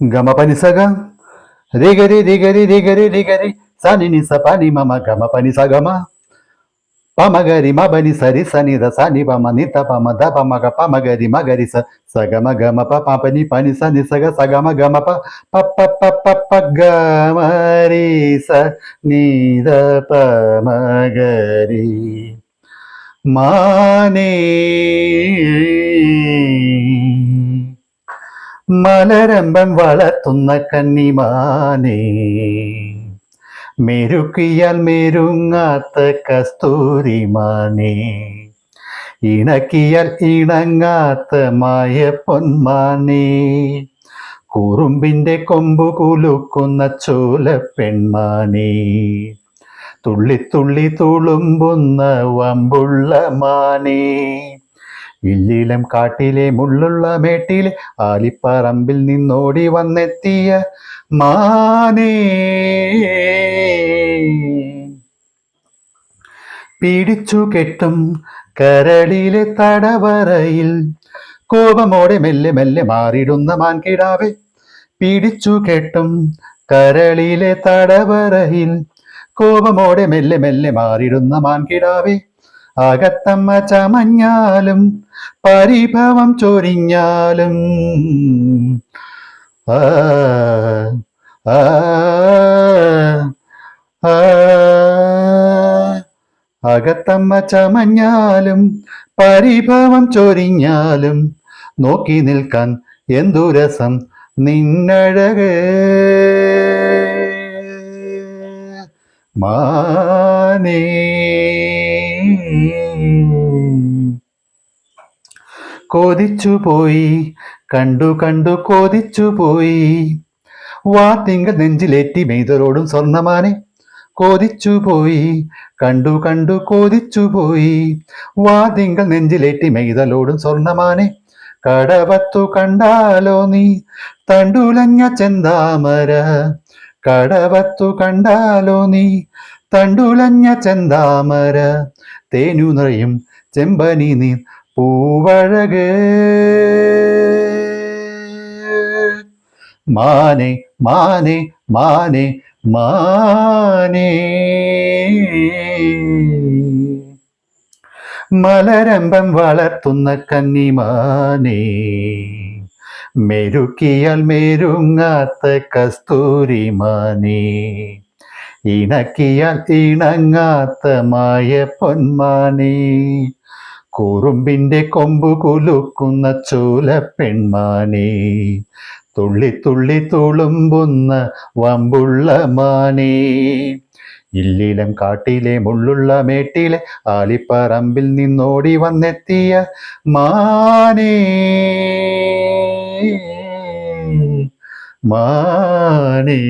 Gama pani saga, rigari rigari rigari rigari, sani ni sapani mama gama pani sagama. Pamagari mabani sari sani da sani pama nita pama da pama ga pamagari magari sa sagama gama pa pani pani sani saga sagama gama pa pa pa pa pa pa gama ri sa ni da pamagari മാനേ മലരമ്പം വളർത്തുന്ന കന്നിമാനേ മെരുക്കിയാൽ മെരുങ്ങാത്ത കസ്തൂരിമാനേ ഇണക്കിയാൽ ഇണങ്ങാത്ത മായ പൊന്മാനേ കുറുമ്പിന്റെ കൊമ്പു കുലുക്കുന്ന ചോല പെൺമാനേ തുള്ളിത്തുള്ളി തുളുമ്പുന്ന വമ്പുള്ള മാനേ ഇല്ലിലം കാട്ടിലെ മുള്ളുള്ള മേട്ടിലെ ആലിപ്പറമ്പിൽ നിന്നോടി വന്നെത്തിയ മാനേ പിടിച്ചു കെട്ടും കരളിലെ തടവറയിൽ കോപമോടെ മെല്ലെ മെല്ലെ മാറിടുന്ന മാൻകിടാവെ പിടിച്ചു കെട്ടും കരളിലെ തടവറയിൽ കോപമോടെ മെല്ലെ മെല്ലെ മാറിടുന്ന മാൻകിടാവെ അകത്തമ്മ ചമഞ്ഞാലും പരിഭവം ചൊരിഞ്ഞാലും ആ ആ ആ അകത്തമ്മ ചമഞ്ഞാലും പരിഭവം ചൊരിഞ്ഞാലും നോക്കി നിൽക്കാൻ എന്തു രസം നിന്നഴക് മാനേ കൊതിച്ചുപോയി കണ്ടു കണ്ടു കൊതിച്ചുപോയി വാത്തിങ്കൾ നെഞ്ചിലേറ്റി മെയ്തലോടും സ്വർണ്ണമാനെ കൊതിച്ചുപോയി കണ്ടു കണ്ടു കൊതിച്ചുപോയി വാതിങ്കൾ നെഞ്ചിലേറ്റി മെയ്തലോടും സ്വർണ്ണമാനെ കടവത്തു കണ്ടാലോ നീ തണ്ടുലഞ്ഞ ചെന്താമര കടവത്തു കണ്ടാലോ നീ തണ്ടുലഞ്ഞ ചെന്താമര തേനു നിറയും ചെമ്പനി നീ പൂവഴക് മാനേ മാനേ മാനേ മാനേ മലരമ്പം വളർത്തുന്ന കന്നിമാനേ മെരുക്കിയാൽ മെരുങ്ങാത്ത കസ്തൂരിമാനേ ഇണക്കിയാൽ ഇണങ്ങാത്ത മായ പൊന്മാനേ കുറുമ്പിന്റെ കൊമ്പു കുലുക്കുന്ന ചോല പെൺമാനേ തുള്ളിത്തുള്ളി തുളുമ്പുന്ന വമ്പുള്ള മാനേ ഇല്ലിലം കാട്ടിലെ മുള്ളുള്ള മേട്ടിലെ ആലിപ്പറമ്പിൽ നിന്നോടി വന്നെത്തിയ മാനേ മാനേ